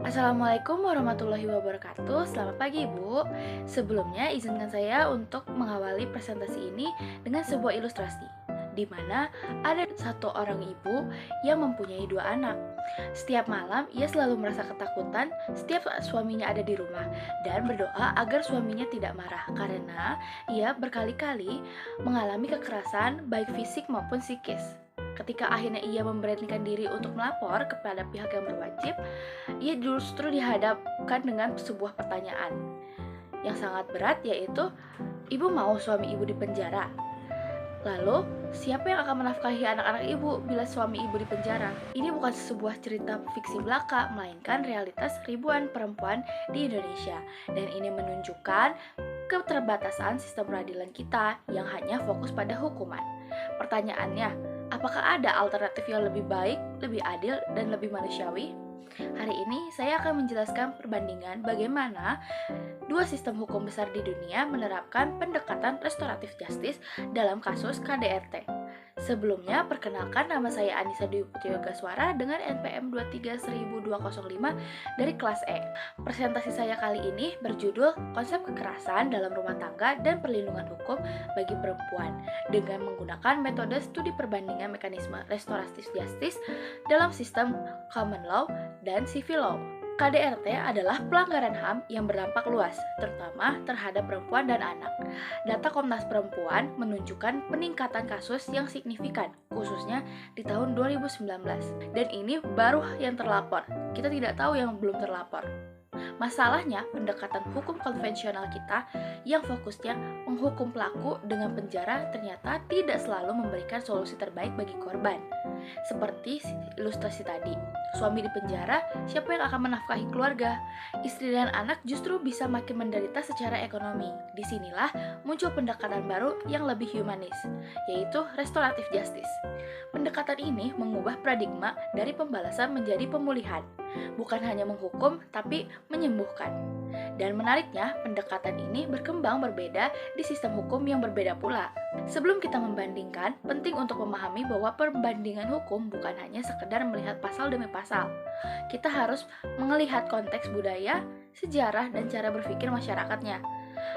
Assalamualaikum warahmatullahi wabarakatuh. Selamat pagi, Ibu. Sebelumnya, izinkan saya untuk mengawali presentasi ini dengan sebuah ilustrasi, di mana ada satu orang ibu yang mempunyai dua anak. Setiap malam, ia selalu merasa ketakutan setiap suaminya ada di rumah dan berdoa agar suaminya tidak marah karena ia berkali-kali mengalami kekerasan baik fisik maupun psikis. Ketika akhirnya ia memberanikan diri untuk melapor kepada pihak yang berwajib, ia justru dihadapkan dengan sebuah pertanyaan yang sangat berat, yaitu, "Ibu mau suami ibu dipenjara? Lalu, siapa yang akan menafkahi anak-anak ibu bila suami ibu dipenjara?" Ini bukan sebuah cerita fiksi belaka, melainkan realitas ribuan perempuan di Indonesia. Dan ini menunjukkan keterbatasan sistem peradilan kita yang hanya fokus pada hukuman. Pertanyaannya, apakah ada alternatif yang lebih baik, lebih adil, dan lebih manusiawi? Hari ini saya akan menjelaskan perbandingan bagaimana dua sistem hukum besar di dunia menerapkan pendekatan restoratif justice dalam kasus KDRT. Sebelumnya, perkenalkan, nama saya Anissa Dwi Putri Yogaswara dengan NPM 2310205 dari kelas E. Presentasi saya kali ini berjudul Konsep Kekerasan dalam Rumah Tangga dan Perlindungan Hukum bagi Perempuan dengan menggunakan metode studi perbandingan mekanisme restoratif justice dalam sistem common law dan civil law. KDRT adalah pelanggaran HAM yang berdampak luas, terutama terhadap perempuan dan anak. Data Komnas Perempuan menunjukkan peningkatan kasus yang signifikan, khususnya di tahun 2019. Dan ini baru yang terlapor, kita tidak tahu yang belum terlapor. Masalahnya, pendekatan hukum konvensional kita yang fokusnya menghukum pelaku dengan penjara ternyata tidak selalu memberikan solusi terbaik bagi korban. Seperti ilustrasi tadi, suami di penjara, siapa yang akan menafkahi keluarga? Istri dan anak justru bisa makin menderita secara ekonomi. Disinilah muncul pendekatan baru yang lebih humanis, yaitu restoratif justice. Pendekatan ini mengubah paradigma dari pembalasan menjadi pemulihan, bukan hanya menghukum, tapi menyembuhkan. Dan menariknya, pendekatan ini berkembang berbeda di sistem hukum yang berbeda pula. Sebelum kita membandingkan, penting untuk memahami bahwa perbandingan hukum bukan hanya sekedar melihat pasal demi pasal. Kita harus melihat konteks budaya, sejarah, dan cara berpikir masyarakatnya.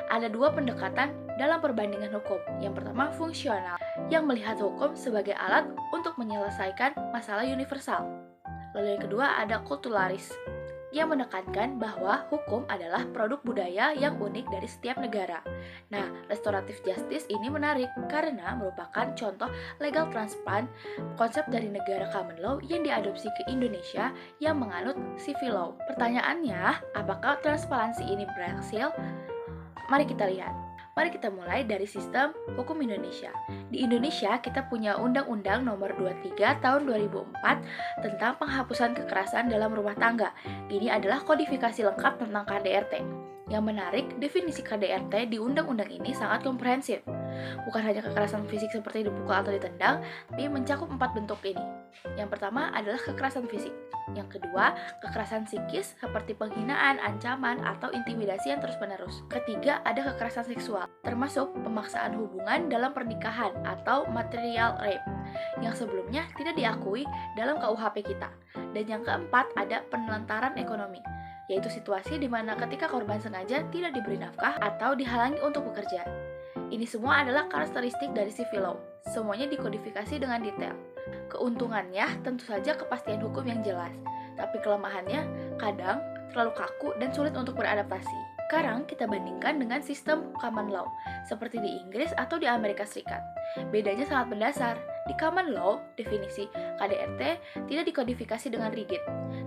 Ada dua pendekatan dalam perbandingan hukum. Yang pertama, fungsional, yang melihat hukum sebagai alat untuk menyelesaikan masalah universal. Lalu yang kedua ada kulturalis, yang menekankan bahwa hukum adalah produk budaya yang unik dari setiap negara. Nah, restoratif justice ini menarik karena merupakan contoh legal transplant konsep dari negara common law yang diadopsi ke Indonesia yang menganut civil law. Pertanyaannya, apakah transparansi ini berhasil? Mari kita lihat. Mari kita mulai dari sistem hukum Indonesia. Di Indonesia, kita punya Undang-Undang Nomor 23 Tahun 2004 tentang penghapusan kekerasan dalam rumah tangga. Ini adalah kodifikasi lengkap tentang KDRT. Yang menarik, definisi KDRT di undang-undang ini sangat komprehensif. Bukan hanya kekerasan fisik seperti dipukul atau ditendang, tapi mencakup 4 bentuk ini. Yang pertama adalah kekerasan fisik. Yang kedua, kekerasan psikis seperti penghinaan, ancaman, atau intimidasi yang terus-menerus. Ketiga, ada kekerasan seksual, termasuk pemaksaan hubungan dalam pernikahan atau material rape, yang sebelumnya tidak diakui dalam KUHP kita. Dan yang keempat, ada penelantaran ekonomi, yaitu situasi di mana ketika korban sengaja tidak diberi nafkah atau dihalangi untuk bekerja. Ini semua adalah karakteristik dari civil law. Semuanya dikodifikasi dengan detail. Keuntungannya tentu saja kepastian hukum yang jelas, tapi kelemahannya kadang terlalu kaku dan sulit untuk beradaptasi. Sekarang kita bandingkan dengan sistem common law, seperti di Inggris atau di Amerika Serikat. Bedanya sangat mendasar. Di common law, definisi KDRT tidak dikodifikasi dengan rigid.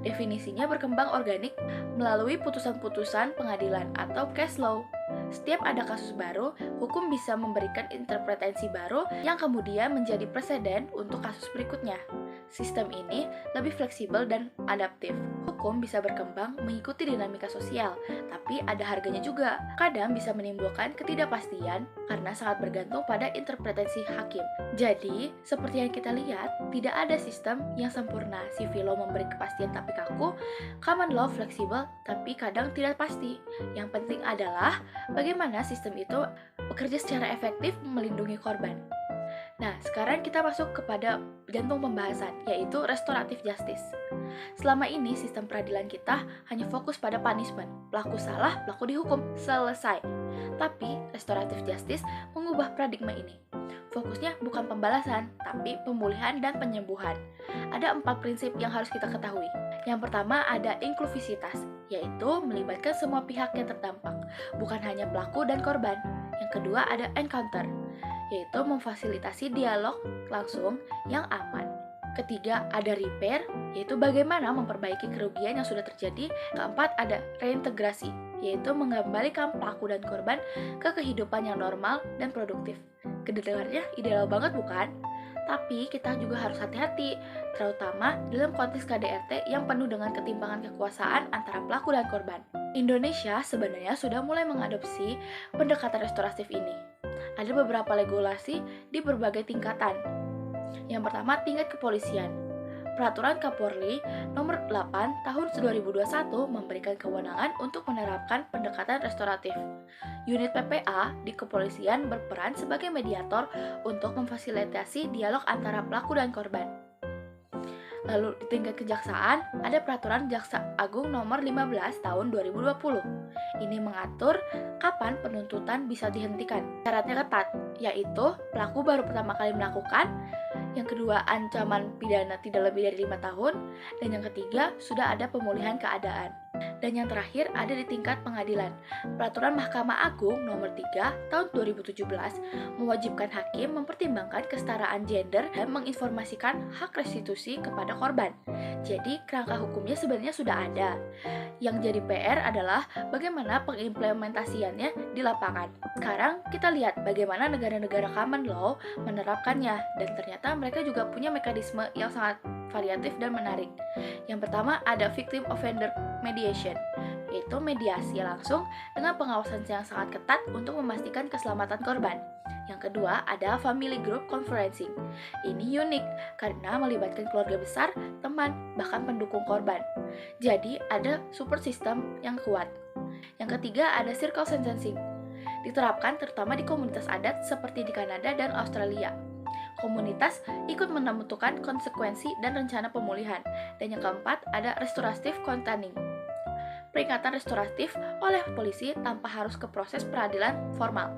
Definisinya berkembang organik melalui putusan-putusan pengadilan atau case law. Setiap ada kasus baru, hukum bisa memberikan interpretasi baru yang kemudian menjadi preseden untuk kasus berikutnya. Sistem ini lebih fleksibel dan adaptif. Hukum bisa berkembang mengikuti dinamika sosial, tapi ada harganya juga. Kadang bisa menimbulkan ketidakpastian karena sangat bergantung pada interpretasi hakim. Jadi, seperti yang kita lihat, tidak ada sistem yang sempurna. Civil law memberi kepastian tapi kaku, common law fleksibel tapi kadang tidak pasti. Yang penting adalah bagaimana sistem itu bekerja secara efektif melindungi korban. Nah, sekarang kita masuk kepada jantung pembahasan, yaitu restoratif justice. Selama ini, sistem peradilan kita hanya fokus pada punishment. Pelaku salah, pelaku dihukum, selesai. Tapi, restoratif justice mengubah paradigma ini. Fokusnya bukan pembalasan, tapi pemulihan dan penyembuhan. Ada 4 prinsip yang harus kita ketahui. Yang pertama ada inklusivitas, yaitu melibatkan semua pihak yang terdampak, bukan hanya pelaku dan korban. Yang kedua ada encounter, yaitu memfasilitasi dialog langsung yang aman. Ketiga ada repair, yaitu bagaimana memperbaiki kerugian yang sudah terjadi. Keempat ada reintegrasi, yaitu mengembalikan pelaku dan korban ke kehidupan yang normal dan produktif. Kedengarannya ideal banget bukan? Tapi kita juga harus hati-hati, terutama dalam konteks KDRT yang penuh dengan ketimpangan kekuasaan antara pelaku dan korban. Indonesia sebenarnya sudah mulai mengadopsi pendekatan restoratif ini. Ada beberapa regulasi di berbagai tingkatan. Yang pertama, tingkat kepolisian. Peraturan Kapolri nomor 8 tahun 2021 memberikan kewenangan untuk menerapkan pendekatan restoratif. Unit PPA di kepolisian berperan sebagai mediator untuk memfasilitasi dialog antara pelaku dan korban. Lalu di tingkat kejaksaan, ada peraturan Jaksa Agung nomor 15 tahun 2020. Ini mengatur kapan penuntutan bisa dihentikan. Syaratnya ketat, yaitu pelaku baru pertama kali melakukan, yang kedua ancaman pidana tidak lebih dari 5 tahun, dan yang ketiga sudah ada pemulihan keadaan. Dan yang terakhir ada di tingkat pengadilan. Peraturan Mahkamah Agung nomor 3 tahun 2017 mewajibkan hakim mempertimbangkan kesetaraan gender dan menginformasikan hak restitusi kepada korban. Jadi kerangka hukumnya sebenarnya sudah ada. Yang jadi PR adalah bagaimana pengimplementasiannya di lapangan. Sekarang kita lihat bagaimana negara-negara common law menerapkannya, dan ternyata mereka juga punya mekanisme yang sangat variatif dan menarik. Yang pertama ada victim offender mediation, yaitu mediasi langsung dengan pengawasan yang sangat ketat untuk memastikan keselamatan korban. Yang kedua ada family group conferencing. Ini unik karena melibatkan keluarga besar, teman, bahkan pendukung korban. Jadi ada support system yang kuat. Yang ketiga ada circle sentencing. Diterapkan terutama di komunitas adat seperti di Kanada dan Australia. Komunitas ikut menentukan konsekuensi dan rencana pemulihan. Dan yang keempat ada restoratif containing. Peringatan restoratif oleh polisi tanpa harus ke proses peradilan formal.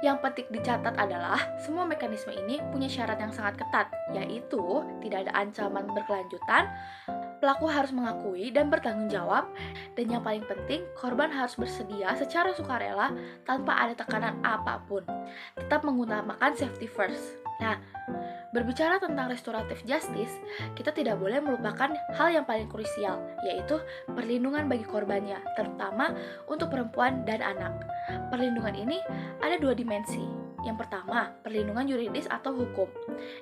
Yang penting dicatat adalah semua mekanisme ini punya syarat yang sangat ketat, yaitu tidak ada ancaman berkelanjutan, pelaku harus mengakui dan bertanggung jawab, dan yang paling penting korban harus bersedia secara sukarela tanpa ada tekanan apapun. Tetap mengutamakan safety first. Nah, berbicara tentang restoratif justice, kita tidak boleh melupakan hal yang paling krusial, yaitu perlindungan bagi korbannya, terutama untuk perempuan dan anak. Perlindungan ini ada 2 dimensi. Yang pertama, perlindungan yuridis atau hukum.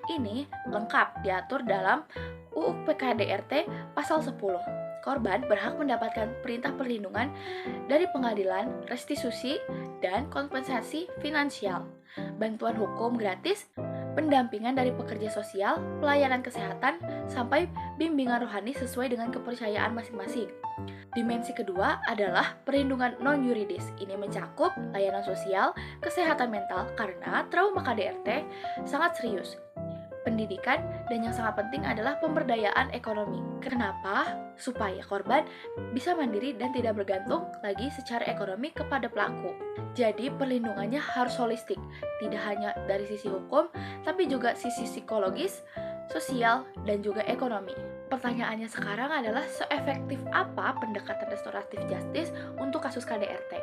Ini lengkap diatur dalam UU PKDRT pasal 10. Korban berhak mendapatkan perintah perlindungan dari pengadilan, restitusi, dan kompensasi finansial, bantuan hukum gratis, pendampingan dari pekerja sosial, pelayanan kesehatan, sampai bimbingan rohani sesuai dengan kepercayaan masing-masing. Dimensi kedua adalah perlindungan non-yuridis. Ini mencakup layanan sosial, kesehatan mental, karena trauma KDRT sangat serius. Pendidikan, dan yang sangat penting adalah pemberdayaan ekonomi. Kenapa? Supaya korban bisa mandiri dan tidak bergantung lagi secara ekonomi kepada pelaku. Jadi perlindungannya harus holistik, tidak hanya dari sisi hukum, tapi juga sisi psikologis, sosial, dan juga ekonomi. Pertanyaannya sekarang adalah seefektif apa pendekatan restoratif justice untuk kasus KDRT?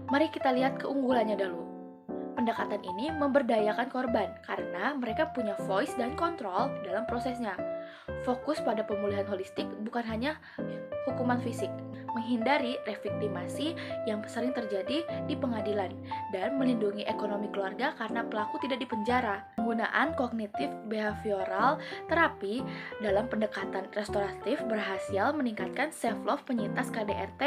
Mari kita lihat keunggulannya dulu. Pendekatan ini memberdayakan korban karena mereka punya voice dan kontrol dalam prosesnya. Fokus pada pemulihan holistik bukan hanya hukuman fisik, menghindari reviktimasi yang sering terjadi di pengadilan, dan melindungi ekonomi keluarga karena pelaku tidak dipenjara. Penggunaan kognitif behavioral terapi dalam pendekatan restoratif berhasil meningkatkan self-love penyintas KDRT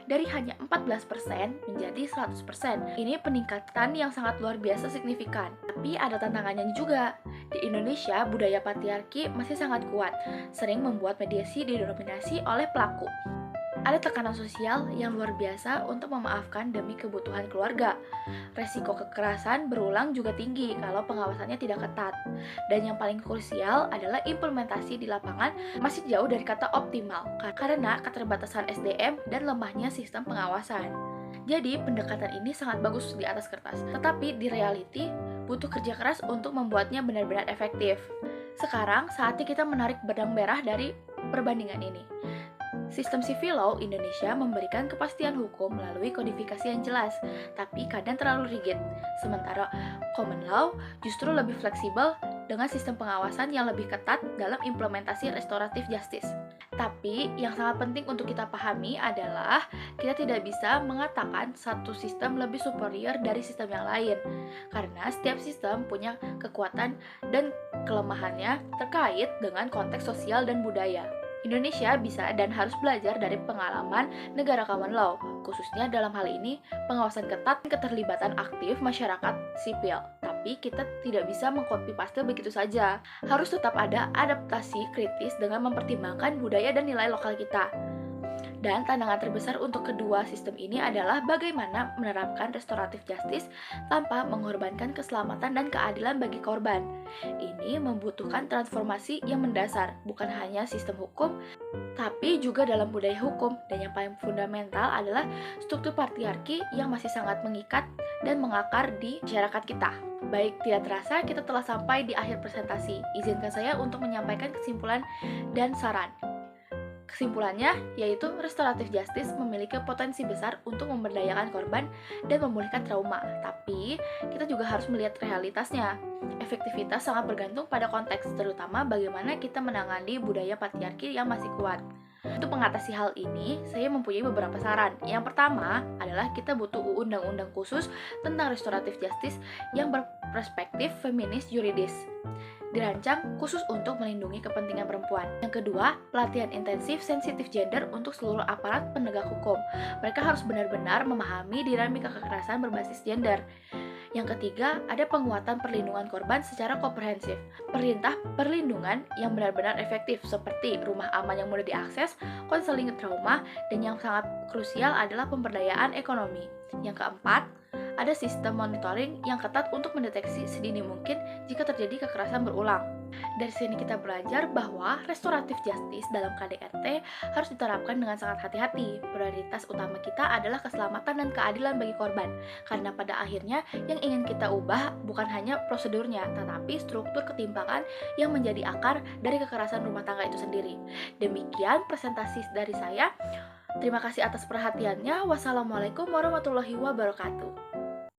dari hanya 14% menjadi 100%. Ini peningkatan yang sangat luar biasa signifikan. Tapi ada tantangannya juga. Di Indonesia, budaya patriarki masih sangat kuat, sering membuat mediasi didominasi oleh pelaku. Ada tekanan sosial yang luar biasa untuk memaafkan demi kebutuhan keluarga. Resiko kekerasan berulang juga tinggi kalau pengawasannya tidak ketat. Dan yang paling krusial adalah implementasi di lapangan masih jauh dari kata optimal karena keterbatasan SDM dan lemahnya sistem pengawasan. Jadi pendekatan ini sangat bagus di atas kertas, tetapi di reality butuh kerja keras untuk membuatnya benar-benar efektif. Sekarang saatnya kita menarik benang merah dari perbandingan ini. Sistem civil law Indonesia memberikan kepastian hukum melalui kodifikasi yang jelas, tapi kadang terlalu rigid. Sementara common law justru lebih fleksibel dengan sistem pengawasan yang lebih ketat dalam implementasi restoratif justice. Tapi yang sangat penting untuk kita pahami adalah kita tidak bisa mengatakan satu sistem lebih superior dari sistem yang lain, karena setiap sistem punya kekuatan dan kelemahannya terkait dengan konteks sosial dan budaya. Indonesia bisa dan harus belajar dari pengalaman negara common law, khususnya dalam hal ini pengawasan ketat dan keterlibatan aktif masyarakat sipil. Tapi kita tidak bisa mengcopy paste begitu saja. Harus tetap ada adaptasi kritis dengan mempertimbangkan budaya dan nilai lokal kita. Dan tantangan terbesar untuk kedua sistem ini adalah bagaimana menerapkan restoratif justice tanpa mengorbankan keselamatan dan keadilan bagi korban. Ini membutuhkan transformasi yang mendasar, bukan hanya sistem hukum, tapi juga dalam budaya hukum. Dan yang paling fundamental adalah struktur patriarki yang masih sangat mengikat dan mengakar di masyarakat kita. Baik, tidak terasa kita telah sampai di akhir presentasi. Izinkan saya untuk menyampaikan kesimpulan dan saran. Kesimpulannya, yaitu restoratif justice memiliki potensi besar untuk memberdayakan korban dan memulihkan trauma. Tapi, kita juga harus melihat realitasnya. Efektivitas sangat bergantung pada konteks, terutama bagaimana kita menangani budaya patriarki yang masih kuat. Untuk mengatasi hal ini, saya mempunyai beberapa saran. Yang pertama adalah kita butuh undang-undang khusus tentang restoratif justice yang berperspektif feminis yuridis, dirancang khusus untuk melindungi kepentingan perempuan. Yang kedua, pelatihan intensif sensitif gender untuk seluruh aparat penegak hukum. Mereka harus benar-benar memahami dinamika kekerasan berbasis gender. Yang ketiga, ada penguatan perlindungan korban secara komprehensif. Perintah perlindungan yang benar-benar efektif seperti rumah aman yang mudah diakses, konseling trauma, dan yang sangat krusial adalah pemberdayaan ekonomi. Yang keempat, ada sistem monitoring yang ketat untuk mendeteksi sedini mungkin jika terjadi kekerasan berulang. Dari sini kita belajar bahwa restoratif justice dalam KDRT harus diterapkan dengan sangat hati-hati. Prioritas utama kita adalah keselamatan dan keadilan bagi korban, karena pada akhirnya yang ingin kita ubah bukan hanya prosedurnya, tetapi struktur ketimpangan yang menjadi akar dari kekerasan rumah tangga itu sendiri. Demikian presentasi dari saya. Terima kasih atas perhatiannya. Wassalamualaikum warahmatullahi wabarakatuh.